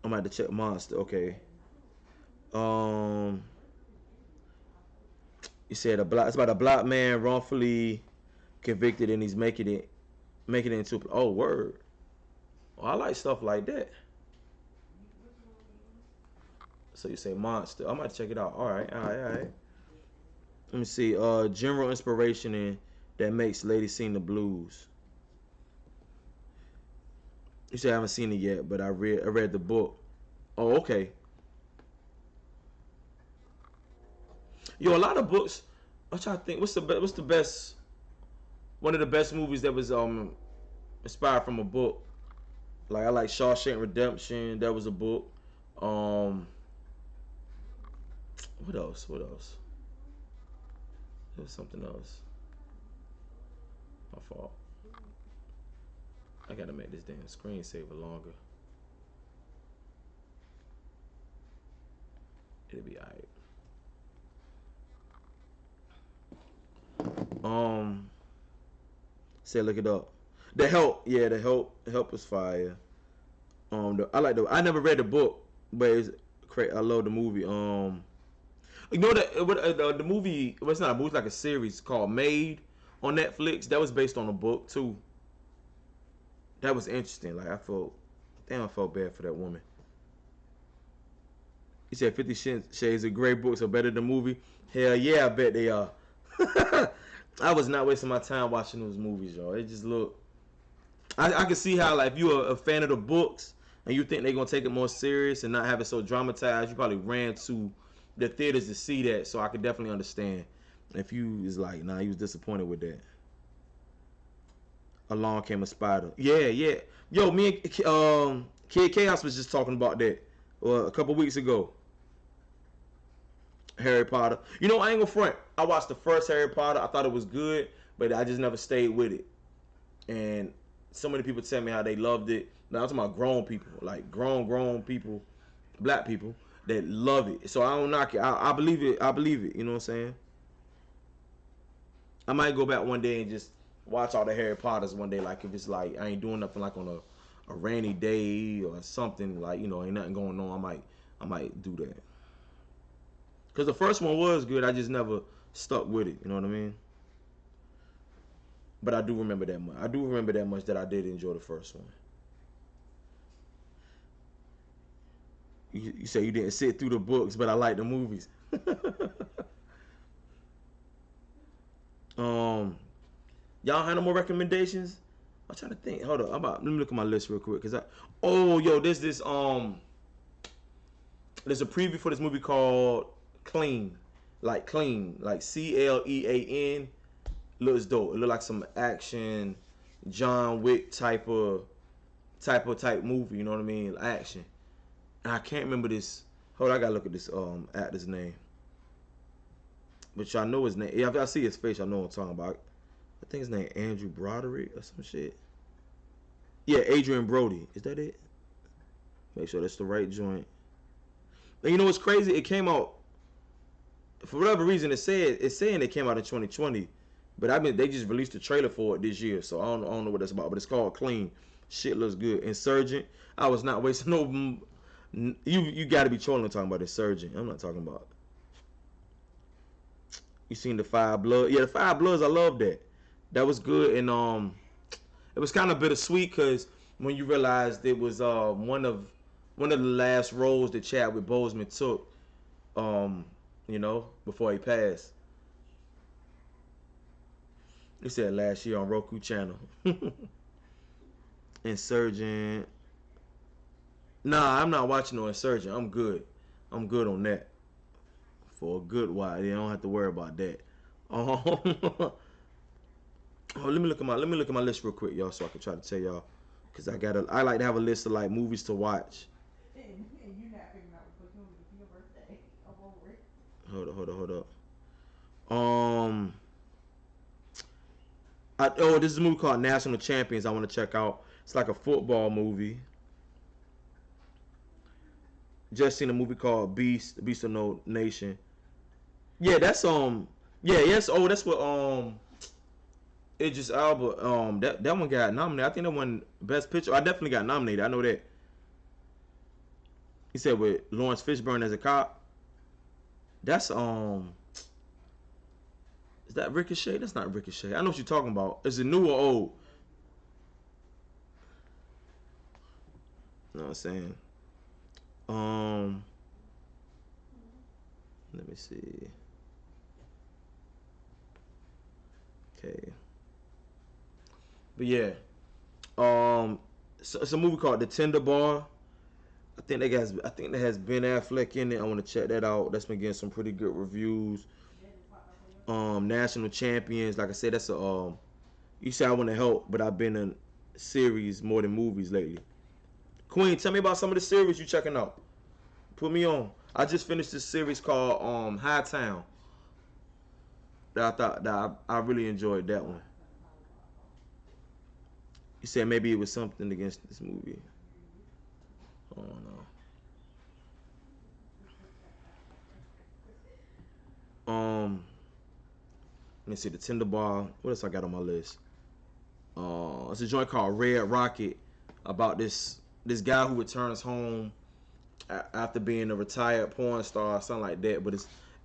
I'm gonna have to check Monster. Okay. You said it's about a black man wrongfully convicted and he's making it into. Oh, word. Oh, I like stuff like that. So you say Monster. I might check it out. All right. Let me see. General inspiration and that makes lady sing the blues. You say I haven't seen it yet, but I read the book. Oh, okay. Yo, a lot of books. I'm trying to think. What's the best? One of the best movies that was inspired from a book. Like I like Shawshank Redemption. That was a book. What else? There was something else. My fault. I gotta make this damn screensaver longer. It'll be alright. Look it up. The Help, yeah, The Help was fire. I never read the book, but I love the movie. You know that the movie, well, it's not a movie, it's like a series called Made on Netflix. That was based on a book too. That was interesting. Like I felt bad for that woman. He said 50 Shades of Grey books are better than the movie. Hell yeah, I bet they are. I was not wasting my time watching those movies, y'all. It just looked. I can see how, like, if you're a fan of the books and you think they're gonna take it more serious and not have it so dramatized, you probably ran to the theaters to see that. So I could definitely understand if you was like, nah, you was disappointed with that. Along came a spider. Yeah. Yo, me and Kid Chaos was just talking about that a couple weeks ago. Harry Potter. You know, I ain't gonna front. I watched the first Harry Potter. I thought it was good, but I just never stayed with it. And so many people tell me how they loved it. Now I'm talking about grown people, like grown people, black people that love it. So I don't knock it. I believe it. You know what I'm saying? I might go back one day and just watch all the Harry Potters one day. Like if it's like I ain't doing nothing, like on a rainy day or something, like, you know, ain't nothing going on. I might do that. Because the first one was good. I just never stuck with it. You know what I mean? But I do remember that much. That I did enjoy the first one. You say you didn't sit through the books, but I like the movies. Y'all have no more recommendations? I'm trying to think. Hold on. Let me look at my list real quick. There's a preview for this movie called Clean, like Clean. Looks dope. It look like some action, John Wick type movie. You know what I mean? Action. And I can't remember this. Hold on, I gotta look at this actor's name. But y'all know his name. Yeah, if I see his face, I know what I'm talking about. I think his name Andrew Broderick or some shit. Yeah, Adrian Brody. Is that it? Make sure that's the right joint. And you know what's crazy? It came out, for whatever reason, it's saying it came out in 2020, but they just released a trailer for it this year, so I don't know what that's about. But it's called Clean. Shit looks good. Insurgent. I was not wasting You got to be trolling talking about Insurgent. I'm not talking about. You seen the Five Blood? Yeah, the Five Bloods. I love that. That was good, and it was kind of bittersweet because when you realized it was one of the last roles that Chadwick Boseman took, um, before he passed. He said last year on Roku channel. Insurgent. Nah, I'm not watching no Insurgent. I'm good. I'm good on that for a good while. Yeah, I don't have to worry about that. Oh, let me look at my list real quick, y'all, so I can try to tell y'all. Cause I like to have a list of like movies to watch. And you not figuring out what you're doing for your birthday. I'm over it. Hold up. Um, this is a movie called National Champions. I want to check out. It's like a football movie. Just seen a movie called Beast of No Nation. Yeah, that's yeah, yes. Oh, that's what Idris Elba. That one got nominated. I think that one Best Picture. I definitely got nominated. I know that. He said with Lawrence Fishburne as a cop. That's Is that Ricochet? That's not Ricochet. I know what you're talking about. Is it new or old? You know what I'm saying? Um, Let me see. Okay. But yeah. So it's a movie called The Tender Bar. I think that has Ben Affleck in it. I want to check that out. That's been getting some pretty good reviews. National Champions. Like I said, that's a you say I want to help, but I've been in series more than movies lately. Queen, tell me about some of the series you checking out. Put me on. I just finished this series called High Town. That I thought that I really enjoyed that one. You said maybe it was something against this movie. I don't know. Let me see the Tender Bar. What else I got on my list? It's a joint called Red Rocket about this guy who returns home after being a retired porn star, or something like that. But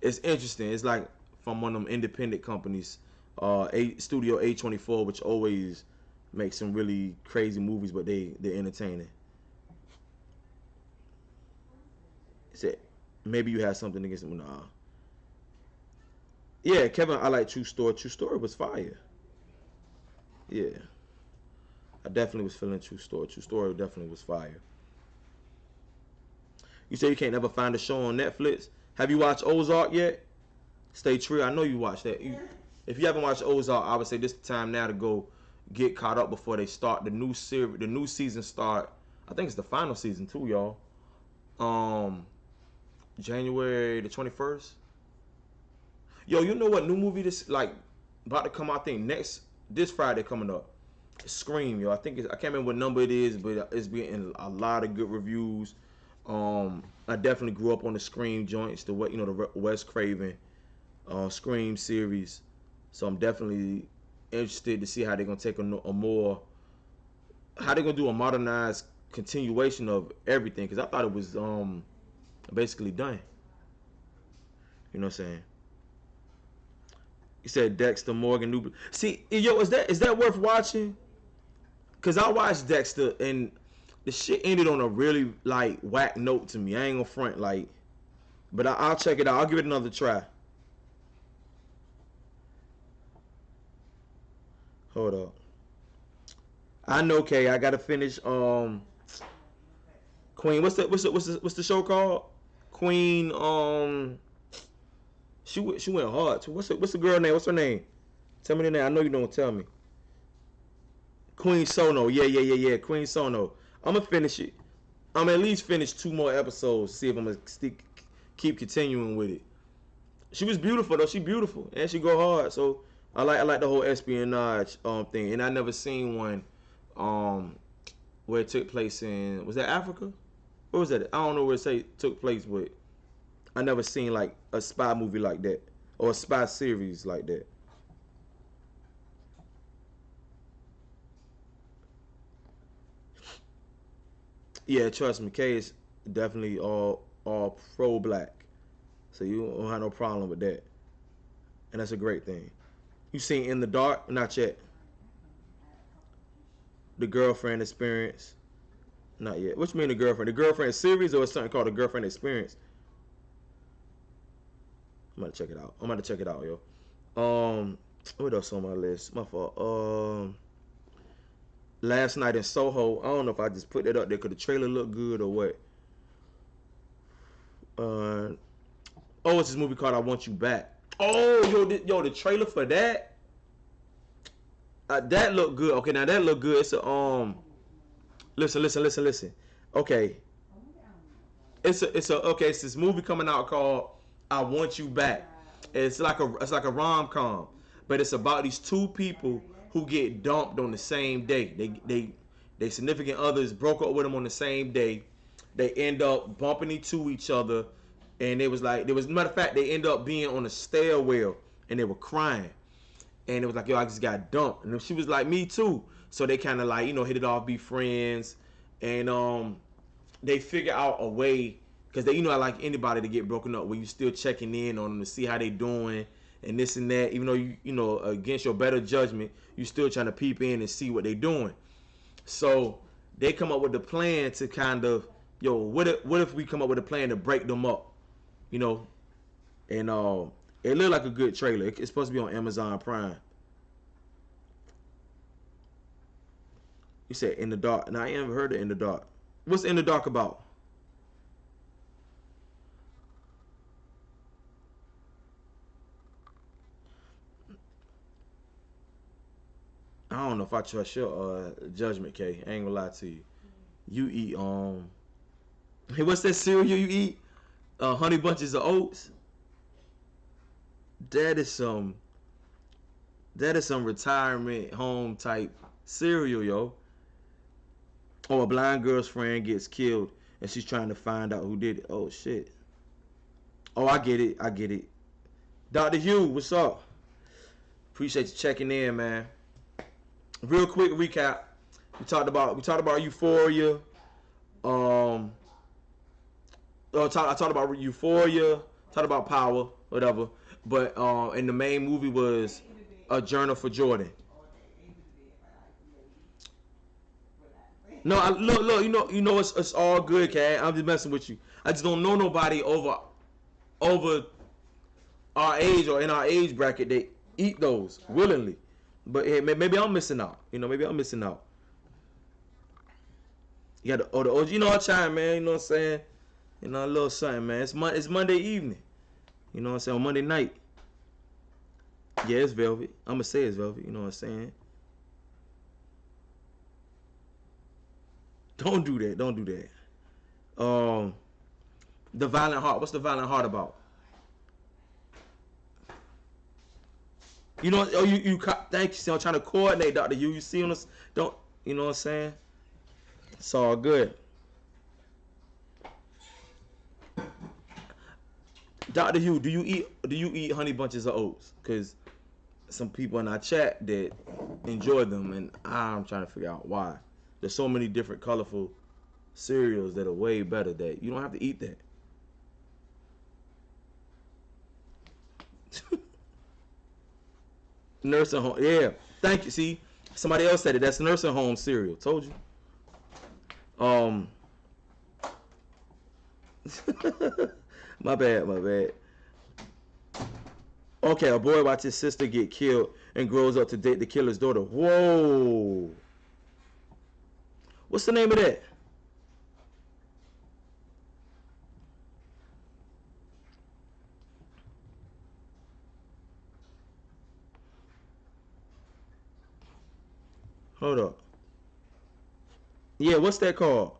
it's interesting. It's like from one of them independent companies, Studio A24, which always makes some really crazy movies, but they're entertaining. Said maybe you had something against them. Nah. Yeah, Kevin, I like True Story. True Story was fire. Yeah, I definitely was feeling True Story. True Story definitely was fire. You say you can't never find a show on Netflix. Have you watched Ozark yet? Stay true. I know you watched that. If you haven't watched Ozark, I would say this is the time now to go get caught up before they start the new series. The new season start. I think it's the final season too, y'all. Um, January the 21st. Yo, you know what new movie this like about to come out? I think next this Friday coming up. Scream, yo. I can't remember what number it is, but it's getting a lot of good reviews. I definitely grew up on the Scream joints, the Wes Craven Scream series. So I'm definitely interested to see how they're gonna take how they're gonna do a modernized continuation of everything. Because I thought it was basically done. You know what I'm saying? You said Dexter Morgan New. See, yo, is that worth watching? Cause I watched Dexter and the shit ended on a really like whack note to me. I ain't gonna front like, but I'll check it out. I'll give it another try. Hold up. I know, Kay. I gotta finish. Queen. What's the show called? Queen. She went hard too. What's the girl name? What's her name? Tell me the name. I know you don't tell me. Queen Sono. Yeah. Queen Sono. I'm gonna finish it. I'm at least finish two more episodes. See if I'm gonna keep continuing with it. She was beautiful though. She beautiful and she go hard. So I like the whole espionage thing. And I never seen one um where it took place in, was that Africa? Where was that? I don't know where it say took place, but I never seen like a spy movie like that or a spy series like that. Yeah, trust me, Kay is definitely all pro black. So you don't have no problem with that, and that's a great thing. You seen In the Dark? Not yet. The Girlfriend Experience? Not yet. What you mean the girlfriend? The girlfriend series or something called the Girlfriend Experience? I'm gonna check it out. I'm gonna check it out, yo. What else on my list? My fault. Last Night in Soho. I don't know if I just put that up there because the trailer looked good or what. It's this movie called I Want You Back. Oh, yo, the trailer for that. That looked good. Okay, now that looked good. It's a Listen. Okay, it's this movie coming out called I Want You Back. It's like a rom com, but it's about these two people who get dumped on the same day. They significant others broke up with them on the same day. They end up bumping into each other, and it was like matter of fact they end up being on a stairwell and they were crying, and it was like, yo, I just got dumped, and she was like, me too. So they kind of like hit it off, be friends, and they figure out a way because they like anybody to get broken up where you still checking in on them to see how they doing and this and that, even though you against your better judgment you still trying to peep in and see what they doing. So they come up with the plan to kind of, what if we come up with a plan to break them up, you know and it looked like a good trailer. It's supposed to be on Amazon Prime. You said In the Dark. Now I ain't ever heard of In the Dark. What's In the Dark about? I don't know if I trust your judgment, K. I ain't gonna lie to you. You eat hey, what's that cereal you eat? Honey Bunches of Oats. That is some retirement home type cereal, yo. Or a blind girl's friend gets killed and she's trying to find out who did it. Oh shit. Oh, I get it. Dr. Hugh, what's up? Appreciate you checking in, man. Real quick recap. We talked about Euphoria. Um, I talked about Euphoria. Talked about Power, whatever. But and the main movie was A Journal for Jordan. No, look. It's all good, Cat. I'm just messing with you. I just don't know nobody over our age or in our age bracket that eat those willingly. But hey, maybe I'm missing out. Maybe I'm missing out. You got the OG. I chime, man. You know what I'm saying? A little something, man. It's Monday evening. You know what I'm saying? On Monday night. Yeah, it's Velvet. I'm gonna say it's Velvet. You know what I'm saying? Don't do that. Don't do that. The Violent Heart. What's the Violent Heart about? Thank you. See, I'm trying to coordinate, Dr. You see on us? Don't, you know what I'm saying? It's all good. Dr. Hugh, do you eat honey bunches of oats? Because some people in our chat that enjoy them, and I'm trying to figure out why. There's so many different colorful cereals that are way better that you don't have to eat that. Nursing home, yeah. Thank you. See, somebody else said it. That's nursing home cereal. Told you. Um, my bad. Okay, a boy watches his sister get killed and grows up to date the killer's daughter. Whoa. What's the name of that? Hold up. Yeah, what's that called?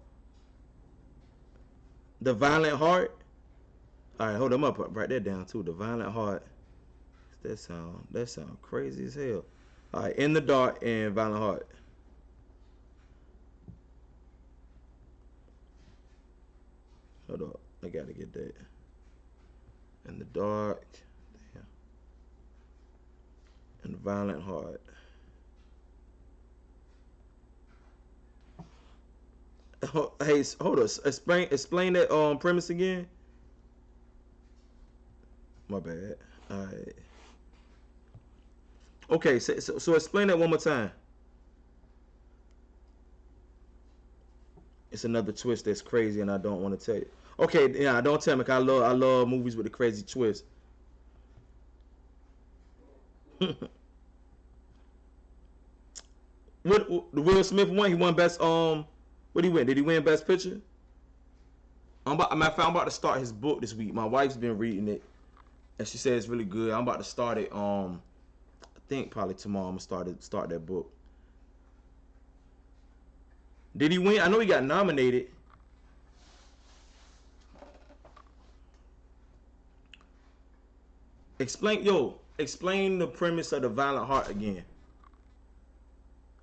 The Violent Heart? All right, hold on. I'm up. Write that down too. The Violent Heart. That sound crazy as hell. All right, In the Dark and Violent Heart. Hold up. I gotta get that. In the Dark. Damn. And Violent Heart. Hey, hold on. Explain that premise again. My bad. All right. Okay, so explain that one more time. It's another twist that's crazy, and I don't want to tell you. Okay, yeah, don't tell me. 'Cause I love movies with a crazy twist. What the Will Smith won? He won best. What did he win? Did he win best picture? I'm about to start his book this week. My wife's been reading it, and she said it's really good. I'm about to start it. I think probably tomorrow. I'm gonna start that book. Did he win? I know he got nominated. Explain the premise of the Violent Heart again.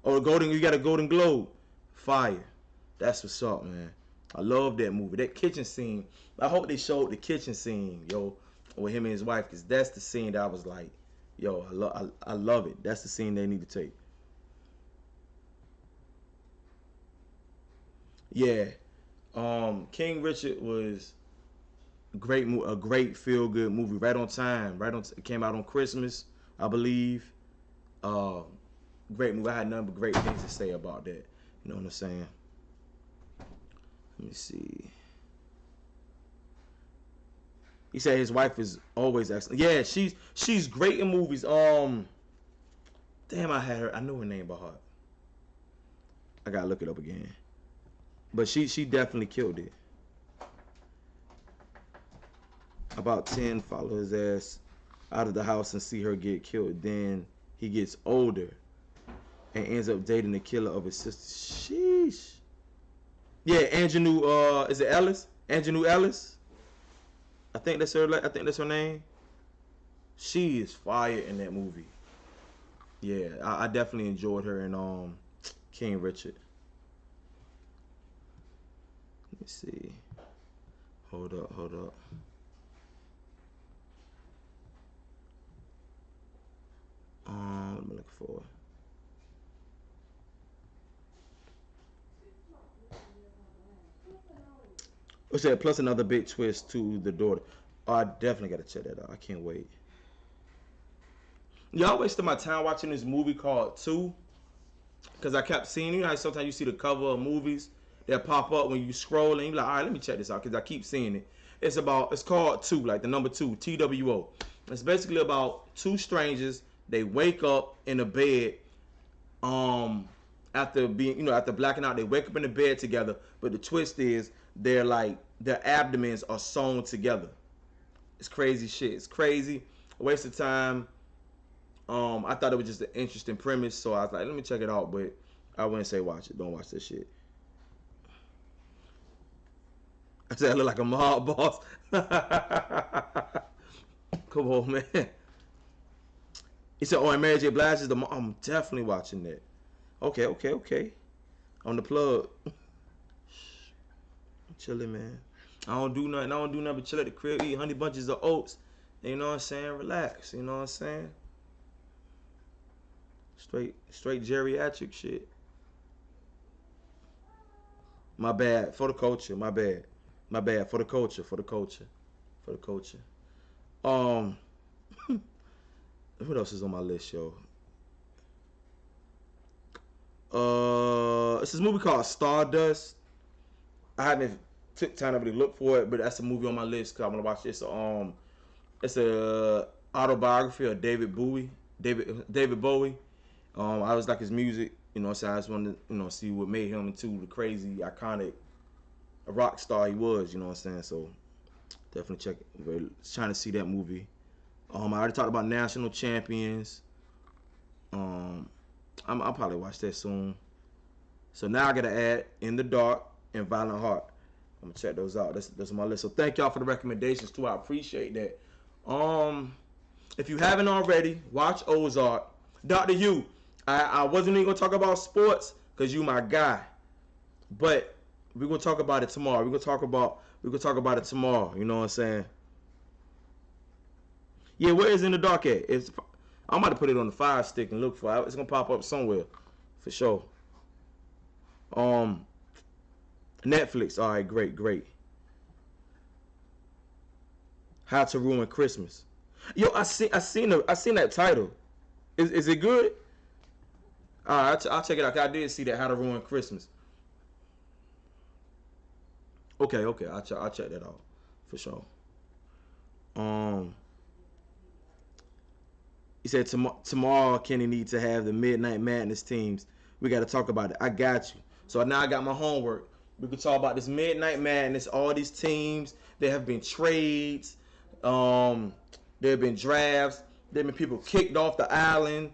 Or Golden, you got a Golden Globe. Fire. That's what's up, man. I love that movie. That kitchen scene. I hope they showed the kitchen scene, yo, with him and his wife, because that's the scene that I was like, yo, I love it. That's the scene they need to take. Yeah. King Richard was a great feel good movie. Right on time. It came out on Christmas, I believe. Uh, Great movie. I had nothing but great things to say about that. You know what I'm saying? Let me see. He said his wife is always excellent. Yeah, she's great in movies. Damn, I know her name by heart. I gotta look it up again. But she definitely killed it. About 10 follow his ass out of the house and see her get killed. Then he gets older and ends up dating the killer of his sister. Sheesh. Yeah, Angelou. Is it Ellis? Angelou Ellis. I think that's her. I think that's her name. She is fire in that movie. Yeah, I definitely enjoyed her in King Richard. Let me see. Hold up. What am I looking for? What's that? Plus another big twist to the daughter. Oh, I definitely gotta check that out. I can't wait. Y'all wasted my time watching this movie called Two, because I kept seeing, you know how sometimes you see the cover of movies that pop up when you scroll and you're like, all right, let me check this out, because I keep seeing it. It's called Two, like the number two, TWO. It's basically about two strangers. They wake up in a bed, after being, after blacking out. They wake up in the bed together, but the twist is their abdomens are sewn together. It's crazy shit. It's crazy. A waste of time. I thought it was just an interesting premise, so I was like, let me check it out, but I wouldn't say watch it. Don't watch this shit. I said I look like a mob boss. Come on, man. He said, oh, and Mary J. Blige is the mom. I'm definitely watching that. Okay. On the plug. I'm chilling, man. I don't do nothing but chill at the crib, eat honey bunches of oats. You know what I'm saying? Relax. You know what I'm saying? Straight geriatric shit. My bad. For the culture. My bad. For the culture. Um, what else is on my list, yo? It's this movie called Stardust. I haven't took time to really look for it, but that's a movie on my list because I'm gonna watch this. It's a autobiography of David Bowie. David Bowie. I was like his music, so I just wanted to, see what made him into the crazy, iconic rock star he was, you know what I'm saying? So definitely check it. Trying to see that movie. I already talked about National Champions. I'll probably watch that soon. So now I gotta add In the Dark and Violent Heart. I'm gonna check those out. That's on my list. So thank y'all for the recommendations too. I appreciate that. If you haven't already, watch Ozark. Dr. Hugh, I wasn't even gonna talk about sports because you my guy, but we're gonna talk about it tomorrow. We're gonna talk about it tomorrow. You know what I'm saying? Yeah, where is In the Dark at? I'm about to put it on the Fire Stick and look for it. It's gonna pop up somewhere, for sure. Netflix. All right, great. How to Ruin Christmas. Yo, I seen that title. Is it good? All right, I'll check it out. I did see that, How to Ruin Christmas. Okay, I'll check that out for sure. Um, he said tomorrow Kenny needs to have the Midnight Madness teams. We got to talk about it. I got you. So now I got my homework. We can talk about this Midnight Madness. All these teams. There have been trades. There have been drafts. There have been people kicked off the island.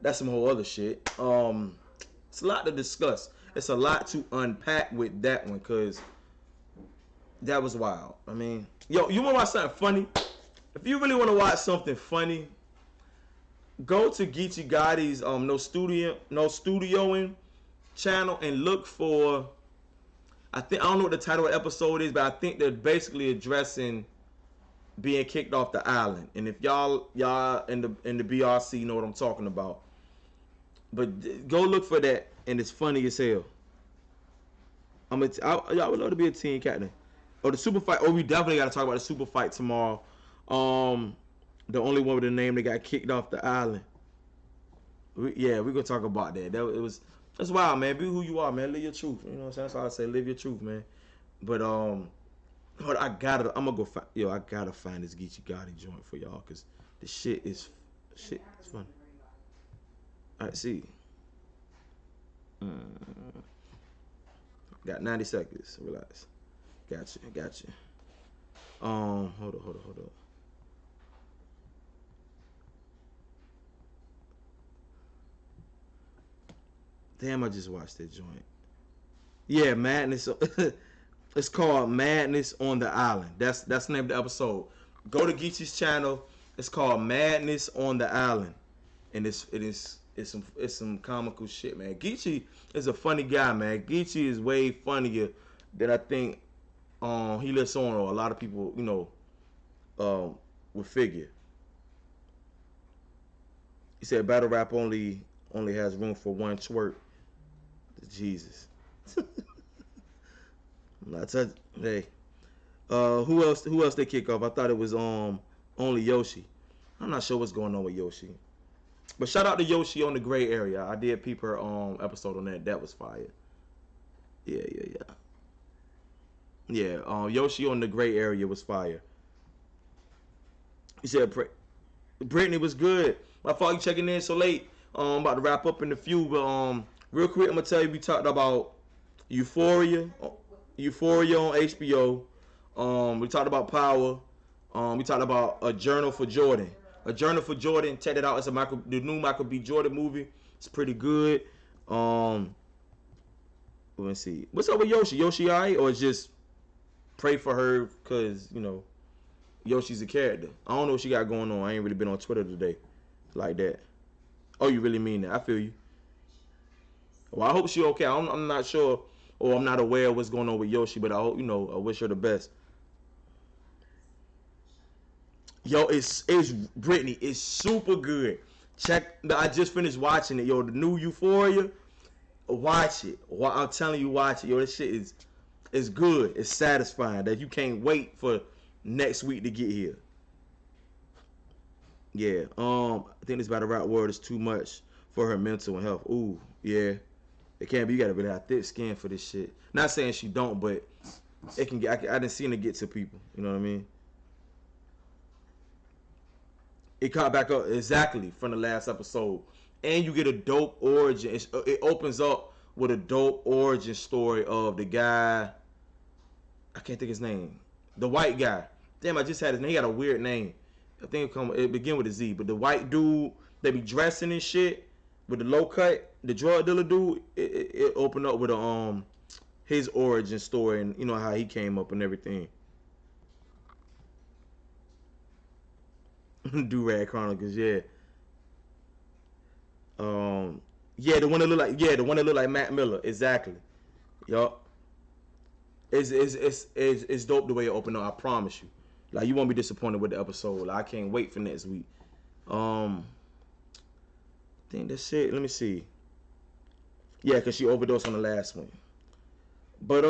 That's some whole other shit. It's a lot to discuss. It's a lot to unpack with that one because that was wild. I mean, yo, you want to watch something funny? If you really want to watch something funny, go to Geechee Gotti's no studioing channel and look for. I don't know what the title of the episode is, but I think they're basically addressing being kicked off the island. And if y'all in the BRC know what I'm talking about, but go look for that, and it's funny as hell. I would love to be a team captain. Or the super fight. Oh, we definitely got to talk about the super fight tomorrow. The only one with the name that got kicked off the island. We're gonna talk about that. That's wild, man. Be who you are, man. Live your truth. You know what I'm saying? That's all I say. Live your truth, man. But I'm gonna go find. I gotta find this Geechee Gotti joint for y'all, cause the shit is fun. All right, see. Got 90 seconds. Relax. Gotcha. Hold up. Damn, I just watched that joint. Yeah, Madness. It's called Madness on the Island. That's the name of the episode. Go to Geechee's channel. It's called Madness on the Island, and it's some comical shit, man. Geechee is a funny guy, man. Geechee is way funnier than I think he lets on, or a lot of people, would figure. He said battle rap only has room for one twerk. Jesus. I'm not touching. Hey, who else they kick off? I thought it was only Yoshi. I'm not sure what's going on with Yoshi, but shout out to Yoshi on the gray area. I did peep her episode on that. That was fire. Yeah. Yoshi on the gray area was fire. He said Brittany was good. My fault you checking in so late. I'm about to wrap up in a few, but real quick, I'm gonna tell you we talked about Euphoria on HBO. We talked about Power. We talked about A Journal for Jordan. A Journal for Jordan. Check it out. It's the new Michael B. Jordan movie. It's pretty good. Let's see. What's up with Yoshi? Yoshi alright, or just pray for her because Yoshi's a character. I don't know what she got going on. I ain't really been on Twitter today like that. Oh, you really mean that? I feel you. Well, I hope she okay. I'm not sure, or I'm not aware of what's going on with Yoshi, but I hope I wish her the best. Yo, it's Brittany. It's super good. I just finished watching it. Yo, the new Euphoria. Watch it. I'm telling you, watch it. Yo, this shit is good. It's satisfying. That you can't wait for next week to get here. Yeah. I think this battle rap word is too much for her mental and health. Ooh, yeah. It can't be. You gotta really have thick skin for this shit. Not saying she don't, but it can get. I didn't see it get to people. You know what I mean? It caught back up exactly from the last episode, and you get a dope origin. It opens up with a dope origin story of the guy. I can't think his name. The white guy. Damn, I just had his name. He got a weird name. I think it begin with a Z. But the white dude, they be dressing and shit with the low cut. The drug dealer dude. It opened up with his origin story and how he came up and everything. Do-Rag Chronicles, yeah. The one that look like Matt Miller, exactly. Yup. It's dope the way it opened up. I promise you. Like you won't be disappointed with the episode. Like, I can't wait for next week. I think that's it. Let me see. Yeah, cause she overdosed on the last one. But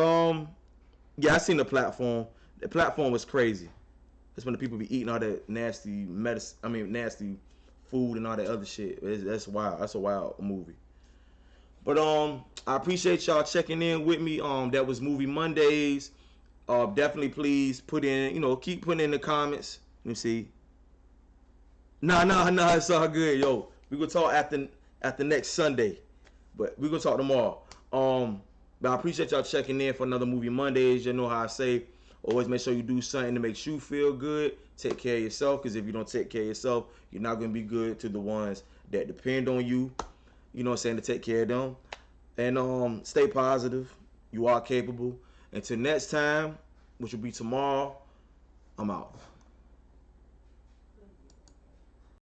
yeah, I seen the platform. The platform was crazy. That's when the people be eating all that nasty medicine. I mean, nasty food and all that other shit. That's wild. That's a wild movie. But I appreciate y'all checking in with me. That was Movie Mondays. Definitely please put in, keep putting in the comments. Let me see. Nah, it's all good, yo. We gonna talk after next Sunday, but we gonna talk tomorrow. But I appreciate y'all checking in for another Movie Mondays. You know how I say, always make sure you do something that makes you feel good. Take care of yourself, because if you don't take care of yourself, you're not gonna be good to the ones that depend on you. You know what I'm saying, to take care of them. And stay positive. You are capable. Until next time, which will be tomorrow, I'm out.